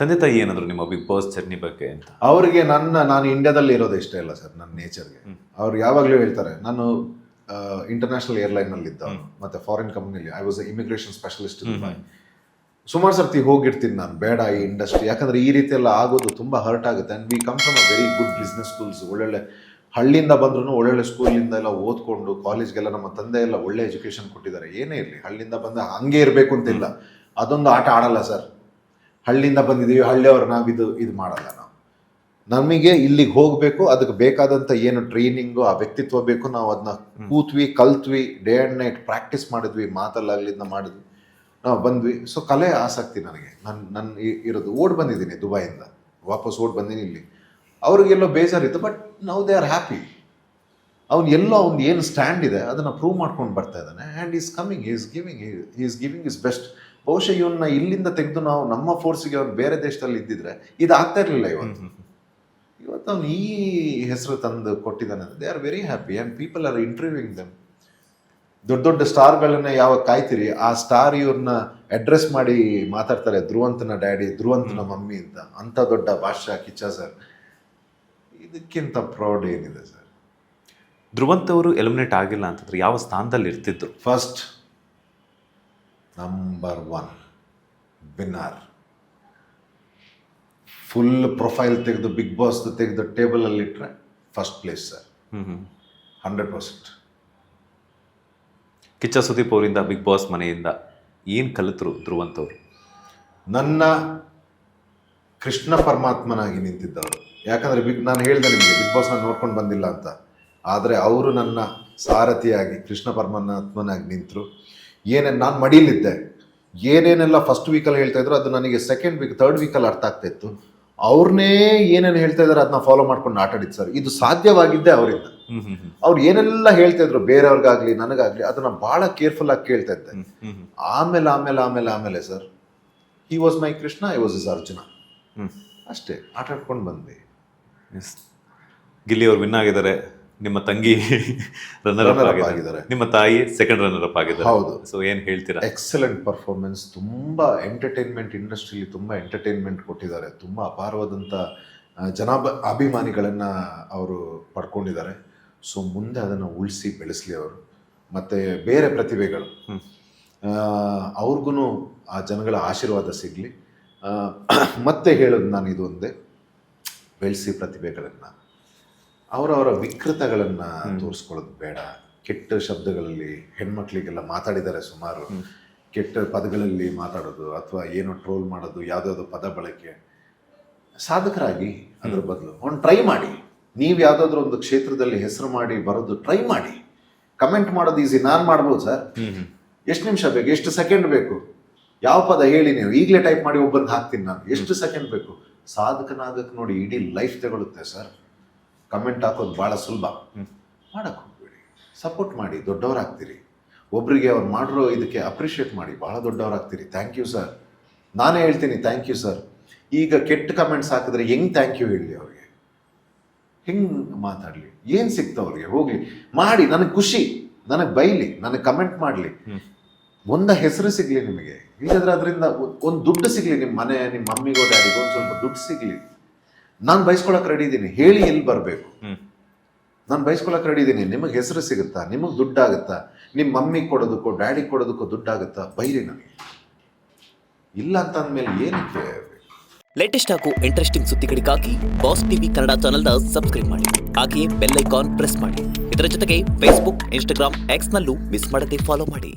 ತಂದೆ ತಾಯಿ ಏನಾದ್ರು ನಿಮ್ಮ ಬಿಗ್ ಬಾಸ್ ಜರ್ನಿ ಬಗ್ಗೆ ಅಂತ? ಅವ್ರಿಗೆ ನಾನು ಇಂಡಿಯಾದಲ್ಲಿ ಇರೋದು ಇಷ್ಟ ಇಲ್ಲ ಸರ್, ನನ್ನ ನೇಚರ್ಗೆ. ಅವ್ರು ಯಾವಾಗಲೂ ಹೇಳ್ತಾರೆ, ನಾನು ಇಂಟರ್ನ್ಯಾಷನಲ್ ಏರ್ಲೈನಲ್ಲಿ ಇದ್ದ ಮತ್ತೆ ಫಾರಿನ್ ಕಂಪ್ನಿಲಿ ಐ ವಾಸ್ ಇಮಿಗ್ರೇಷನ್ ಸ್ಪೆಷಲಿಸ್ಟ್. ಸುಮಾರು ಸರ್ತಿ ಹೋಗಿರ್ತೀನಿ ನಾನು, ಬೇಡ ಈ ಇಂಡಸ್ಟ್ರಿ, ಯಾಕಂದ್ರೆ ಈ ರೀತಿ ಎಲ್ಲ ಆಗೋದು ತುಂಬ ಹರ್ಟ್ ಆಗುತ್ತೆ. And we come from a very good business schools. ಒಳ್ಳೊಳ್ಳೆ ಹಳ್ಳಿಯಿಂದ ಬಂದ್ರು ಒಳ್ಳೊಳ್ಳೆ ಸ್ಕೂಲಿಂದ ಎಲ್ಲ ಓದ್ಕೊಂಡು ಕಾಲೇಜ್ಗೆಲ್ಲ ನಮ್ಮ ತಂದೆ ಎಲ್ಲ ಒಳ್ಳೆ ಎಜುಕೇಶನ್ ಕೊಟ್ಟಿದ್ದಾರೆ. ಏನೇ ಇರಲಿ, ಹಳ್ಳಿಯಿಂದ ಬಂದ ಹಂಗೆ ಇರಬೇಕು ಅಂತಿಲ್ಲ. ಅದೊಂದು ಆಟ ಆಡಲ್ಲ ಸರ್. ಹಳ್ಳಿಯಿಂದ ಬಂದಿದ್ದೀವಿ, ಹಳ್ಳಿಯವ್ರು ಇದು ಮಾಡಲ್ಲ ನಾವು. ನಮಗೆ ಇಲ್ಲಿಗೆ ಹೋಗಬೇಕು, ಅದಕ್ಕೆ ಬೇಕಾದಂಥ ಏನು ಟ್ರೈನಿಂಗು, ಆ ವ್ಯಕ್ತಿತ್ವ ಬೇಕು. ನಾವು ಅದನ್ನ ಕೂತ್ವಿ, ಕಲ್ತ್ವಿ, ಡೇ ಆ್ಯಂಡ್ ನೈಟ್ ಪ್ರಾಕ್ಟೀಸ್ ಮಾಡಿದ್ವಿ, ಮಾತಲ್ಲಾಗಲಿ ಇದನ್ನ ಮಾಡಿದ್ವಿ, ನಾವು ಬಂದ್ವಿ. ಸೊ ಕಲೆ ಆಸಕ್ತಿ ನನಗೆ. ನನ್ನ ಇರೋದು ಓಡ್ ಬಂದಿದ್ದೀನಿ ದುಬೈಯಿಂದ, ವಾಪಸ್ ಓಡ್ ಬಂದೀನಿ ಇಲ್ಲಿ. ಅವ್ರಿಗೆಲ್ಲೋ ಬೇಜಾರಿತ್ತು, but now they are happy. ಅವ್ನು ಏನು ಸ್ಟ್ಯಾಂಡ್ ಇದೆ ಅದನ್ನು ಪ್ರೂವ್ ಮಾಡ್ಕೊಂಡು ಬರ್ತಾ ಇದ್ದಾನೆ. And is coming, is giving his best. ಬಹುಶಃ ಇವನ್ನ ಇಲ್ಲಿಂದ ತೆಗೆದು ನಾವು ನಮ್ಮ ಫೋರ್ಸಿಗೆ ಅವ್ನು ಬೇರೆ ದೇಶದಲ್ಲಿ ಇದ್ದಿದ್ರೆ ಇದು ಆಗ್ತಾ ಇರಲಿಲ್ಲ. ಇವತ್ತು ಅವ್ನು ಈ ಹೆಸರು ತಂದು ಕೊಟ್ಟಿದ್ದಾನೆ. They are very happy and people are interviewing them. ದೊಡ್ಡ ದೊಡ್ಡ ಸ್ಟಾರ್ಗಳನ್ನ ಯಾವಾಗ ಕಾಯ್ತೀರಿ, ಆ ಸ್ಟಾರ್ ಇವ್ರನ್ನ ಅಡ್ರೆಸ್ ಮಾಡಿ ಮಾತಾಡ್ತಾರೆ, ಧ್ರುವಂತನ ಡ್ಯಾಡಿ, ಧ್ರುವಂತನ ಮಮ್ಮಿ ಅಂತ ದೊಡ್ಡ ಭಾಷಾ ಕಿಚ್ಚ ಸರ್. ಇದಕ್ಕಿಂತ ಪ್ರೌಡ್ ಏನಿದೆ ಸರ್? ಧ್ರುವಂತ್ ಅವರು ಎಲಿಮಿನೇಟ್ ಆಗಿಲ್ಲ ಅಂತಂದ್ರೆ ಯಾವ ಸ್ಥಾನದಲ್ಲಿ ಇರ್ತಿದ್ರು? First number 1 winner. Full profile ತೆಗೆದು ಬಿಗ್ ಬಾಸ್ ತೆಗೆದು ಟೇಬಲಲ್ಲಿ ಇಟ್ಟರೆ first place sir, 100%. Kichcha Sudeep ಅವರಿಂದ, ಬಿಗ್ ಬಾಸ್ ಮನೆಯಿಂದ ಏನು ಕಲಿತರು ಧ್ರುವಂತ್ ಅವರು? ನನ್ನ ಕೃಷ್ಣ ಪರಮಾತ್ಮನಾಗಿ ನಿಂತಿದ್ದವರು. ಯಾಕಂದರೆ ನಾನು ಹೇಳಿದೆ ನಿಮಗೆ, ಬಿಗ್ ಬಾಸ್ ನಾನು ನೋಡ್ಕೊಂಡು ಬಂದಿಲ್ಲ ಅಂತ. ಆದರೆ ಅವರು ನನ್ನ ಸಾರಥಿಯಾಗಿ ಕೃಷ್ಣ ಪರಮಾತ್ಮನಾಗಿ ನಿಂತರು. ನಾನು ಮಡಿಲಿದ್ದೆ, ಏನೇನೆಲ್ಲ ಫಸ್ಟ್ ವೀಕಲ್ಲಿ ಹೇಳ್ತಾ ಇದ್ರು ಅದು ನನಗೆ ಸೆಕೆಂಡ್ ವೀಕ್, ಥರ್ಡ್ ವೀಕಲ್ಲಿ ಅರ್ಥ ಆಗ್ತಾ ಇತ್ತು. ಅವ್ರನ್ನೇ ಏನೇನು ಹೇಳ್ತಾ ಇದ್ದಾರೆ ಅದನ್ನ ಫಾಲೋ ಮಾಡ್ಕೊಂಡು ಆಟಾಡಿದ್ದು ಸರ್. ಇದು ಸಾಧ್ಯವಾಗಿದ್ದೆ ಅವರಿಂದ. ಅವ್ರು ಏನೆಲ್ಲ ಹೇಳ್ತಾ ಇದ್ರು ಬೇರೆಯವ್ರಿಗಾಗ್ಲಿ ನನಗಾಗ್ಲಿ, ಅದನ್ನ ಬಹಳ ಕೇರ್ಫುಲ್ ಆಗಿ ಕೇಳ್ತಾ ಇದ್ದೆ. ಆಮೇಲೆ sir, he was my Krishna, I was is Arjuna. ಅಷ್ಟೇ, ಆಟಾಡ್ಕೊಂಡು ಬಂದ್ವಿ. ಗಿಲ್ಲಿ ಅವ್ರು ವಿನ್ ಆಗಿದ್ದಾರೆ, ನಿಮ್ಮ ತಂಗಿ ರನ್ನರ್ ಅಪ್ ಆಗಿದ್ದಾರೆ, ನಿಮ್ಮ ತಾಯಿ ಸೆಕೆಂಡ್ ರನ್ನರ್ ಅಪ್ ಆಗಿದ್ದಾರೆ. ಹೌದು. ಸೊ ಏನು ಹೇಳ್ತೀರಾ? Excellent performance. ತುಂಬ ಎಂಟರ್ಟೈನ್ಮೆಂಟ್ ಇಂಡಸ್ಟ್ರಿಲಿ ತುಂಬ ಎಂಟರ್ಟೈನ್ಮೆಂಟ್ ಕೊಟ್ಟಿದ್ದಾರೆ. ತುಂಬ ಅಪಾರವಾದಂಥ ಅಭಿಮಾನಿಗಳನ್ನು ಅವರು ಪಡ್ಕೊಂಡಿದ್ದಾರೆ. ಸೊ ಮುಂದೆ ಅದನ್ನು ಉಳಿಸಿ ಬೆಳೆಸಲಿ ಅವರು. ಮತ್ತು ಬೇರೆ ಪ್ರತಿಭೆಗಳು ಅವ್ರಿಗೂ ಆ ಜನಗಳ ಆಶೀರ್ವಾದ ಸಿಗಲಿ. ಮತ್ತೆ ಹೇಳೋದು ನಾನು ಇದು ಒಂದೇ, ಬೆಳೆಸಿ ಪ್ರತಿಭೆಗಳನ್ನು. ಅವರವರ ವಿಕೃತಗಳನ್ನು ತೋರಿಸ್ಕೊಳ್ಳೋದು ಬೇಡ. ಕೆಟ್ಟ ಶಬ್ದಗಳಲ್ಲಿ ಹೆಣ್ಮಕ್ಳಿಗೆಲ್ಲ ಮಾತಾಡಿದ್ದಾರೆ ಸುಮಾರು. ಕೆಟ್ಟ ಪದಗಳಲ್ಲಿ ಮಾತಾಡೋದು ಅಥವಾ ಏನೋ ಟ್ರೋಲ್ ಮಾಡೋದು, ಯಾವುದಾದ್ರು ಪದ ಬಳಕೆ. ಸಾಧಕರಾಗಿ ಅದ್ರ ಬದಲು ಒಂದು ಟ್ರೈ ಮಾಡಿ. ನೀವು ಯಾವುದಾದ್ರೂ ಒಂದು ಕ್ಷೇತ್ರದಲ್ಲಿ ಹೆಸರು ಮಾಡಿ ಬರೋದು ಟ್ರೈ ಮಾಡಿ. ಕಮೆಂಟ್ ಮಾಡೋದು ಈಸಿ, ನಾನು ಮಾಡ್ಬೋದು ಸರ್. ಎಷ್ಟು ನಿಮಿಷ ಬೇಕು, ಎಷ್ಟು ಸೆಕೆಂಡ್ ಬೇಕು, ಯಾವ ಪದ ಹೇಳಿ ನೀವು ಈಗಲೇ ಟೈಪ್ ಮಾಡಿ ಒಬ್ಬರಿಗೆ ಹಾಕ್ತೀನಿ ನಾನು, ಎಷ್ಟು ಸೆಕೆಂಡ್ ಬೇಕು. ಸಾಧಕನಾಗಕ್ಕೆ ನೋಡಿ ಇಡೀ ಲೈಫ್ ತಗೊಳುತ್ತೆ ಸರ್. ಕಮೆಂಟ್ ಹಾಕೋದು ಭಾಳ ಸುಲಭ. ಮಾಡಕ್ಕೆ ಹೋಗ್ಬೇಡಿ, ಸಪೋರ್ಟ್ ಮಾಡಿ, ದೊಡ್ಡವರಾಗ್ತೀರಿ. ಒಬ್ಬರಿಗೆ ಅವ್ರು ಮಾಡಿರೋ ಇದಕ್ಕೆ ಅಪ್ರಿಷಿಯೇಟ್ ಮಾಡಿ, ಭಾಳ ದೊಡ್ಡವರಾಗ್ತೀರಿ. ಥ್ಯಾಂಕ್ ಯು ಸರ್, ನಾನೇ ಹೇಳ್ತೀನಿ ಥ್ಯಾಂಕ್ ಯು ಸರ್. ಈಗ ಕೆಟ್ಟ ಕಮೆಂಟ್ಸ್ ಹಾಕಿದ್ರೆ ಹೆಂಗೆ ಥ್ಯಾಂಕ್ ಯು ಹೇಳಲಿ ಅವ್ರಿಗೆ? ಹೆಂಗೆ ಮಾತಾಡಲಿ? ಏನು ಸಿಗ್ತಾವ್ರಿಗೆ? ಹೋಗಲಿ ಮಾಡಿ, ನನಗೆ ಖುಷಿ, ನನಗೆ ಬೈಲಿ, ನನಗೆ ಕಮೆಂಟ್ ಮಾಡಲಿ, ಒಂದು ಹೆಸರು ಸಿಗಲಿ ನಿಮಗೆ. ಇಲ್ಲದ್ರೆ ಅದರಿಂದ ಒಂದು ದುಡ್ಡು ಸಿಗಲಿ, ನಿಮ್ಮ ಮನೆ, ನಿಮ್ಮ ಮಮ್ಮಿಗೋ ಡ್ಯಾಡಿಗೋ ಒಂದು ಸ್ವಲ್ಪ ದುಡ್ಡು ಸಿಗಲಿ. ನಾನು ಬಯಸ್ಕೊಳಕ್ಕೆ ರೆಡಿ ಇದ್ದೀನಿ, ಹೇಳಿ ಎಲ್ಲಿ ಬರಬೇಕು. ನಾನು ಬಯಸ್ಕೊಳಕ್ಕೆ ರೆಡಿ ಇದ್ದೀನಿ. ನಿಮಗೆ ಹೆಸರು ಸಿಗುತ್ತಾ, ನಿಮಗೆ ದುಡ್ಡಾಗುತ್ತಾ, ನಿಮ್ಮ ಮಮ್ಮಿಗೆ ಕೊಡೋದಕ್ಕೋ ಡ್ಯಾಡಿಗೆ ಕೊಡೋದಕ್ಕೋ ದುಡ್ಡಾಗುತ್ತಾ, ಬೈರಿ ನನಗೆ. ಇಲ್ಲ ಅಂತ ಅಂದಮೇಲೆ ಏನಕ್ಕೆ? ಲೇಟೆಸ್ಟ್ ಹಾಗೂ ಇಂಟ್ರೆಸ್ಟಿಂಗ್ ಸುದ್ದಿಗಳಿಗಾಗಿ ಬಾಸ್ ಟಿವಿ ಕನ್ನಡ ಚಾನೆಲ್ನ ಸಬ್ಸ್ಕ್ರೈಬ್ ಮಾಡಿ. ಹಾಗೆಯೇ ಬೆಲ್ ಐಕಾನ್ ಪ್ರೆಸ್ ಮಾಡಿ. ಇದರ ಜೊತೆಗೆ ಫೇಸ್ಬುಕ್, ಇನ್ಸ್ಟಾಗ್ರಾಮ್, ಎಕ್ಸ್ನಲ್ಲೂ ಮಿಸ್ ಮಾಡದೆ ಫಾಲೋ ಮಾಡಿ.